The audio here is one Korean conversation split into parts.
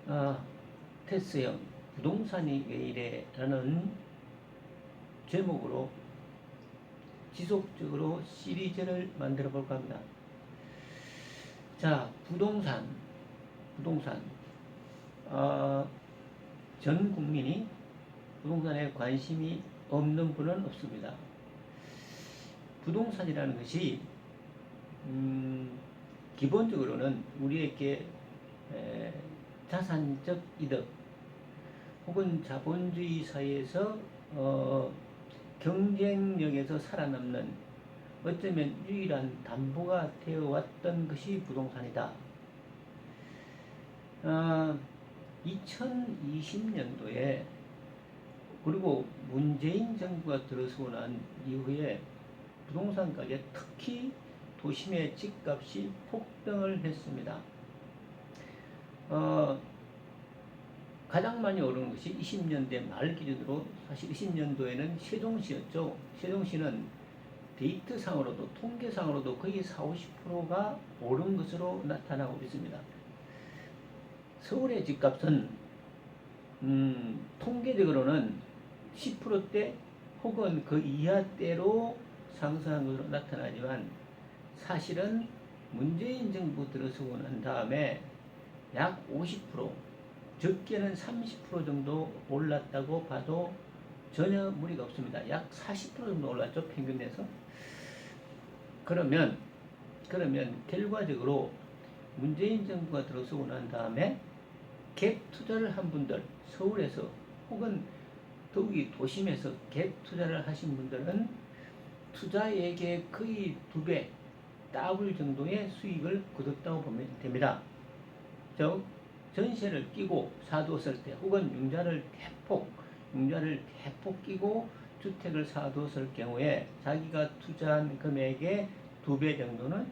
아, 테스형 부동산이 왜 이래? 라는 제목으로 지속적으로 시리즈를 만들어 볼까 합니다. 자, 부동산. 전 국민이 부동산에 관심이 없는 분은 없습니다. 부동산이라는 것이 기본적으로는 우리에게 자산적 이득 혹은 자본주의 사회에서 경쟁력에서 살아남는 어쩌면 유일한 담보가 되어왔던 것이 부동산이다. 2020년도에 그리고 문재인 정부가 들어서고 난 이후에 부동산 가격, 특히 도심의 집값이 폭등을 했습니다. 가장 많이 오르는 것이 20년대 말 기준으로, 사실 20년도에는 세종시였죠. 세종시는 데이터상으로도 통계상으로도 거의 40~50%가 오른 것으로 나타나고 있습니다. 서울의 집값은 통계적으로는 10%대 혹은 그 이하대로 상승한 것으로 나타나지만, 사실은 문재인 정부 들어서고 난 다음에 약 50%, 적게는 30% 정도 올랐다고 봐도 전혀 무리가 없습니다. 약 40% 정도 올랐죠, 평균 내서. 그러면 결과적으로 문재인 정부가 들어서고 난 다음에 갭 투자를 한 분들, 서울에서 혹은 더욱이 도심에서 갭 투자를 하신 분들은 투자액의 거의 2배, 더블 정도의 수익을 거뒀다고 보면 됩니다. 즉, 전세를 끼고 사두었을 때 혹은 융자를 대폭 끼고 주택을 사두었을 경우에 자기가 투자한 금액의 2배 정도는,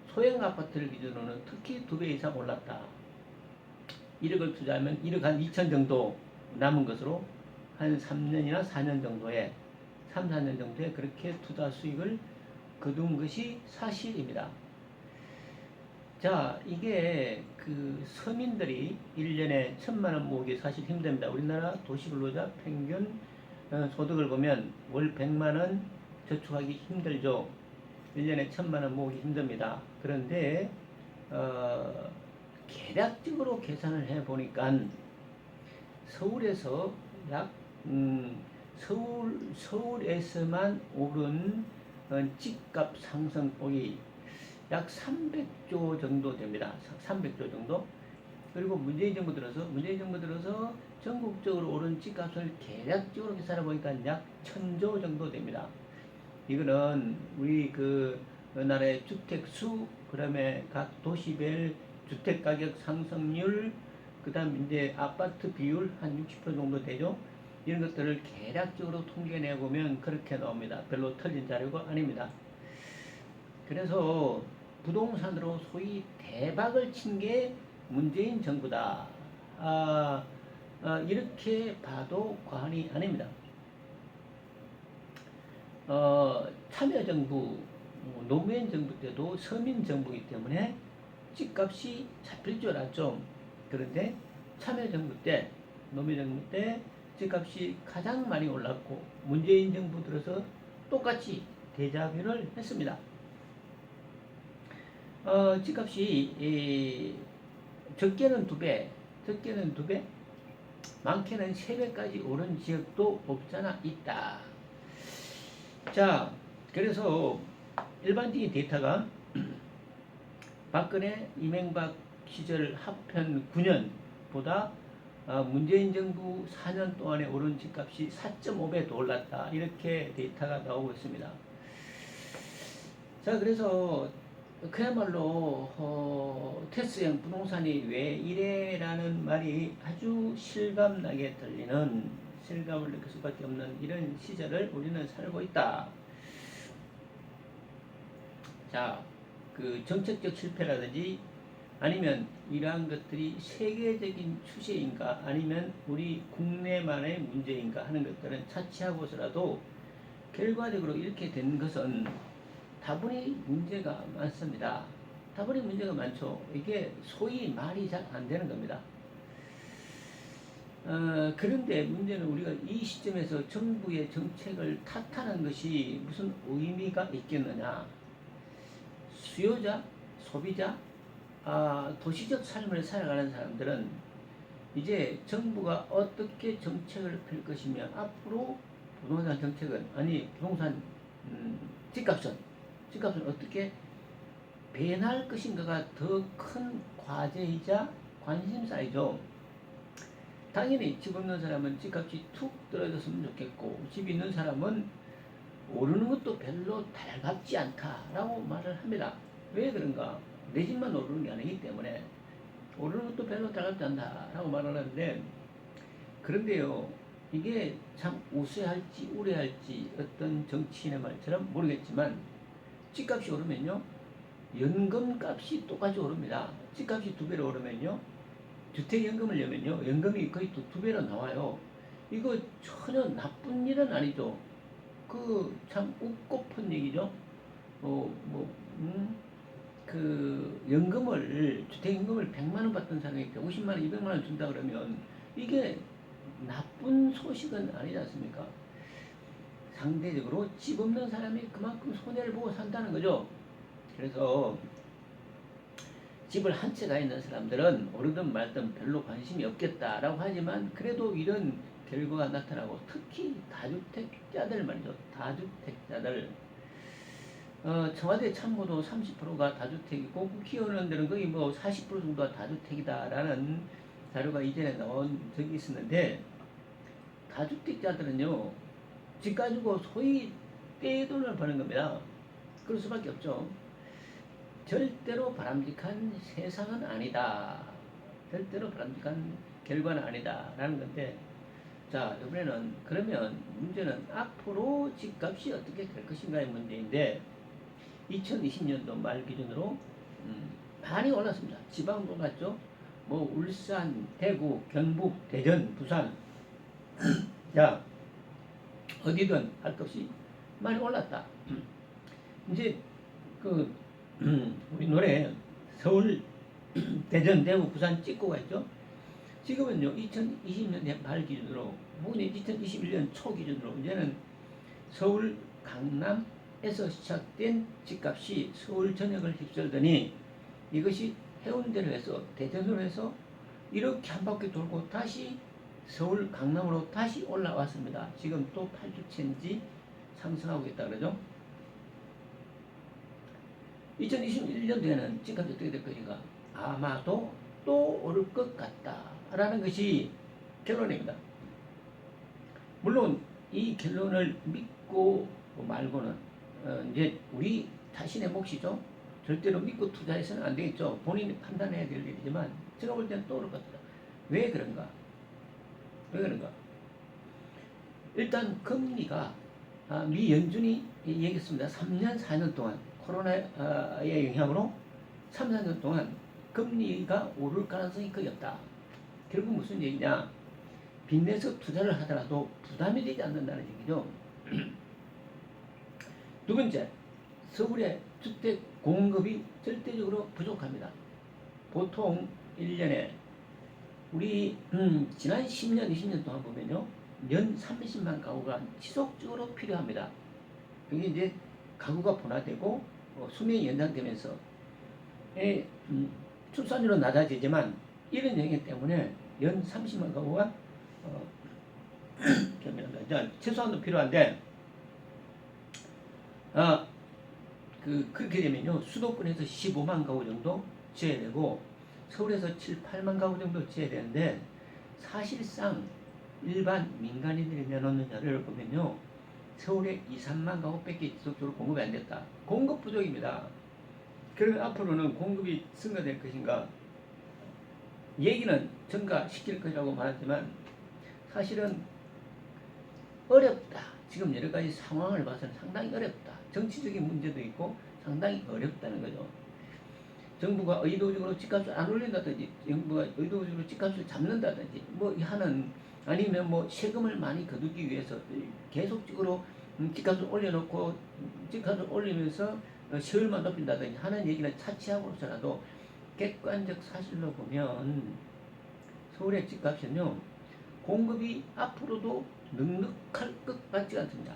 소형 아파트를 기준으로는 특히 2배 이상 올랐다. 1억을 투자하면 1억 한 2천 정도 남은 것으로 한 3년이나 4년 정도에 3, 4년 정도에 그렇게 투자 수익을 거둔 것이 사실입니다. 자, 이게 그 서민들이 1년에 1,000만 원 모으기 사실 힘듭니다. 우리나라 도시근로자 평균 소득을 보면 월 100만 원 저축하기 힘들죠. 1년에 1,000만 원 모으기 힘듭니다. 그런데 계략적으로 계산을 해보니까 서울에서 약 서울에서만 오른 집값 상승폭이 약 300조 정도 됩니다. 300조 정도. 그리고 문재인 정부 들어서 전국적으로 오른 집값을 계략적으로 계산해 보니까 약 1,000조 정도 됩니다. 이거는 우리 그 나라의 주택 수, 그다음에 각 도시별 주택 가격 상승률, 그다음 이제 아파트 비율 한 60% 정도 되죠. 이런 것들을 계략적으로 통계내 보면 그렇게 나옵니다. 별로 틀린 자료가 아닙니다. 그래서 부동산으로 소위 대박을 친 게 문재인 정부다. 이렇게 봐도 과언이 아닙니다. 참여정부, 노무현 정부 때도 서민정부이기 때문에 집값이 잡힐 줄 알았죠. 그런데 참여정부 때, 노무현 정부 때 집값이 가장 많이 올랐고, 문재인 정부 들어서 똑같이 대자뷰를 했습니다. 집값이 적게는 2배, 많게는 3배까지 오른 지역도 없잖아 있다. 자, 그래서 일반적인 데이터가 박근혜, 이명박 시절 합한 9년보다 문재인 정부 4년 동안에 오른 집값이 4.5배 더 올랐다. 이렇게 데이터가 나오고 있습니다. 자, 그래서 그야말로 테스형 부동산이 왜 이래라는 말이 아주 실감나게 들리는, 실감을 느낄 수밖에 없는 이런 시절을 우리는 살고 있다. 자, 그 정책적 실패라든지 아니면 이러한 것들이 세계적인 추세인가 아니면 우리 국내만의 문제인가 하는 것들은 차치하고서라도 결과적으로 이렇게 된 것은 다분히 문제가 많습니다. 다분히 문제가 많죠. 이게 소위 말이 잘 안 되는 겁니다. 그런데 문제는 우리가 이 시점에서 정부의 정책을 탓하는 것이 무슨 의미가 있겠느냐. 수요자, 소비자, 도시적 삶을 살아가는 사람들은 이제 정부가 어떻게 정책을 펼 것이며 앞으로 부동산 정책은 부동산 집값은 어떻게 변할 것인가가 더 큰 과제이자 관심사이죠. 당연히 집 없는 사람은 집값이 툭 떨어졌으면 좋겠고, 집 있는 사람은 오르는 것도 별로 달갑지 않다라고 말을 합니다. 왜 그런가? 내 집만 오르는 게 아니기 때문에 오르는 것도 별로 달갑지 않다라고 말을 하는데, 그런데요, 이게 참 우세할지 우려할지 어떤 정치인의 말처럼 모르겠지만, 집값이 오르면요 연금값이 똑같이 오릅니다. 집값이 2배로 오르면요 주택연금을 내면요 연금이 거의 두 배로 나와요. 이거 전혀 나쁜 일은 아니죠. 그 참 웃고픈 얘기죠. 연금을 주택연금을 100만 원 받던 사람이 150만 원, 200만 원 준다 그러면 이게 나쁜 소식은 아니지 않습니까? 상대적으로 집 없는 사람이 그만큼 손해를 보고 산다는 거죠. 그래서 집을 한 채가 있는 사람들은 오르든 말든 별로 관심이 없겠다라고 하지만, 그래도 이런 결과가 나타나고, 특히 다주택자들 말이죠. 다주택자들. 청와대 참고도 30%가 다주택이고, 국회의원 데는 거의 40% 정도가 다주택이다라는 자료가 이전에 나온 적이 있었는데, 다주택자들은요 집 가지고 소위 떼돈을 버는 겁니다. 그럴 수밖에 없죠. 절대로 바람직한 세상은 아니다. 절대로 바람직한 결과는 아니다. 라는 건데, 자, 이번에는 그러면 문제는 앞으로 집값이 어떻게 될 것인가의 문제인데, 2020년도 말 기준으로 많이 올랐습니다. 지방도 올랐죠. 울산, 대구, 경북, 대전, 부산. 자, 어디든 할 것 없이 많이 올랐다. 이제 우리 노래 서울, 대전, 대구, 부산 찍고가 있죠. 지금은요 2020년 말 기준으로, 혹은 2021년 초 기준으로 이제는 서울, 강남에서 시작된 집값이 서울 전역을 휩쓸더니, 이것이 해운대로 해서 대전으로 해서 이렇게 한 바퀴 돌고 다시 서울, 강남으로 다시 올라왔습니다. 지금 또 8주째인지 상승하고 있다 그러죠. 2021년도에는 집값이 어떻게 될 것인가? 아마도 또 오를 것 같다라는 것이 결론입니다. 물론 이 결론을 믿고 말고는 이제 우리 자신의 몫이죠. 절대로 믿고 투자해서는 안 되겠죠. 본인이 판단해야 될 일이지만, 제가 볼 때는 또 오를 것 같다. 왜 그런가? 일단 금리가 미 연준이 얘기했습니다. 3년 4년 동안 코로나의 영향으로 3, 4년 동안 금리가 오를 가능성이 거의 없다. 결국 무슨 얘기냐? 빚내서 투자를 하더라도 부담이 되지 않는다는 얘기죠. 두 번째, 서울의 주택 공급이 절대적으로 부족합니다. 보통 1년에 우리 지난 10년, 20년 동안 보면요 연 30만 가구가 지속적으로 필요합니다. 이게 이제 가구가 분화되고 수명이 연장되면서 출산율은 낮아지지만, 이런 영향 때문에 연 30만 가구가 최소한도 필요한데, 그렇게 되면요 수도권에서 15만 가구 정도 지어야 되고, 서울에서 7, 8만 가구 정도 지어야 되는데, 사실상 일반 민간인들이 내놓는 자료를 보면요 서울에 2, 3만 가구밖에 지속적으로 공급이 안 됐다. 공급 부족입니다. 그러면 앞으로는 공급이 증가될 것인가? 얘기는 증가시킬 것이라고 말하지만 사실은 어렵다. 지금 여러 가지 상황을 봐서는 상당히 어렵다. 정치적인 문제도 있고 상당히 어렵다는 거죠. 정부가 의도적으로 집값을 안 올린다든지, 정부가 의도적으로 집값을 잡는다든지 하는, 아니면 세금을 많이 거두기 위해서 계속적으로 집값을 올려놓고 집값을 올리면서 세율만 높인다든지 하는 얘기는 차치하고서라도 객관적 사실로 보면 서울의 집값은요 공급이 앞으로도 넉넉할 것 같지 않습니다.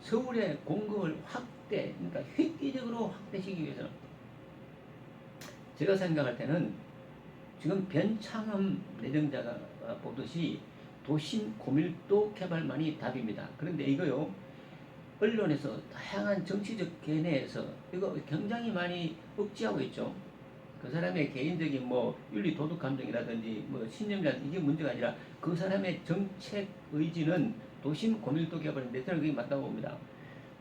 서울의 공급을 확대, 그러니까 획기적으로 확대시키기 위해서는 제가 생각할 때는 지금 변창흠 내정자가 보듯이 도심 고밀도 개발만이 답입니다. 그런데 이거요, 언론에서 다양한 정치적 견해에서 이거 굉장히 많이 억지하고 있죠. 그 사람의 개인적인 뭐 윤리 도덕 감정이라든지 뭐 신념이라든지 이게 문제가 아니라 그 사람의 정책 의지는 도심 고밀도 개발인데 저는 그게 맞다고 봅니다.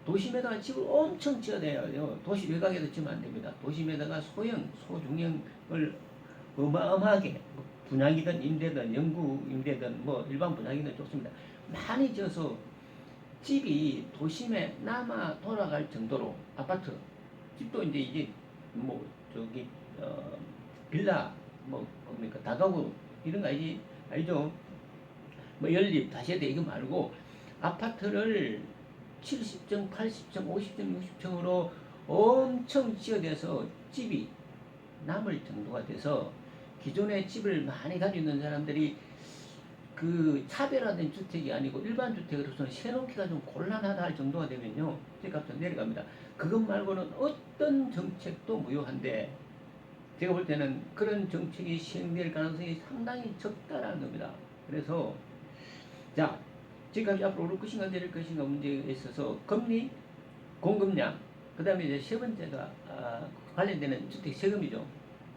도심에다가 집을 엄청 지어야 돼요. 도시 외곽에도 지으면 안 됩니다. 도심에다가 소형, 소중형을 어마어마하게 뭐 분양이든 임대든 영구 임대든 뭐 일반 분양이든 좋습니다. 많이 지어서 집이 도심에 남아 돌아갈 정도로 아파트 집도 이제 뭐 저기 빌라 뭐 뭡니까 다가구 이런 거 알죠? 뭐 연립 다세대 이거 말고 아파트를 70층, 80층, 50층, 60층으로 엄청 지어대서 집이 남을 정도가 돼서 기존에 집을 많이 가지고 있는 사람들이 그 차별화된 주택이 아니고 일반 주택으로서는 세놓기가 좀 곤란하다 할 정도가 되면요, 집값은 내려갑니다. 그것 말고는 어떤 정책도 무효한데 제가 볼 때는 그런 정책이 시행될 가능성이 상당히 적다라는 겁니다. 그래서 자, 집값이 앞으로 오를 것인가 내릴 것인가 문제에 있어서 금리, 공급량, 그 다음에 이제 세 번째가 관련되는 주택 세금이죠.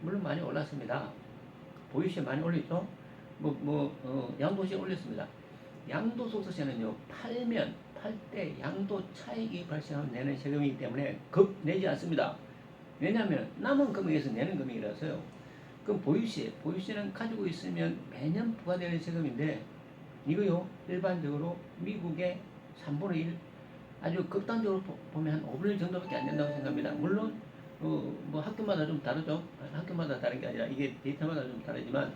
물론 많이 올랐습니다. 보유세 많이 올렸죠. 양도세 올렸습니다. 양도소득세는요, 팔 때 양도 차익이 발생하면 내는 세금이기 때문에 급 내지 않습니다. 왜냐하면 남은 금액에서 내는 금액이라서요. 그럼 보유세는 가지고 있으면 매년 부과되는 세금인데 이거요, 일반적으로 미국의 3분의 1, 아주 극단적으로 보면 한 5분의 1 정도밖에 안 된다고 생각합니다. 물론 뭐 학교마다 좀 다르죠. 학교마다 다른 게 아니라 이게 데이터마다 좀 다르지만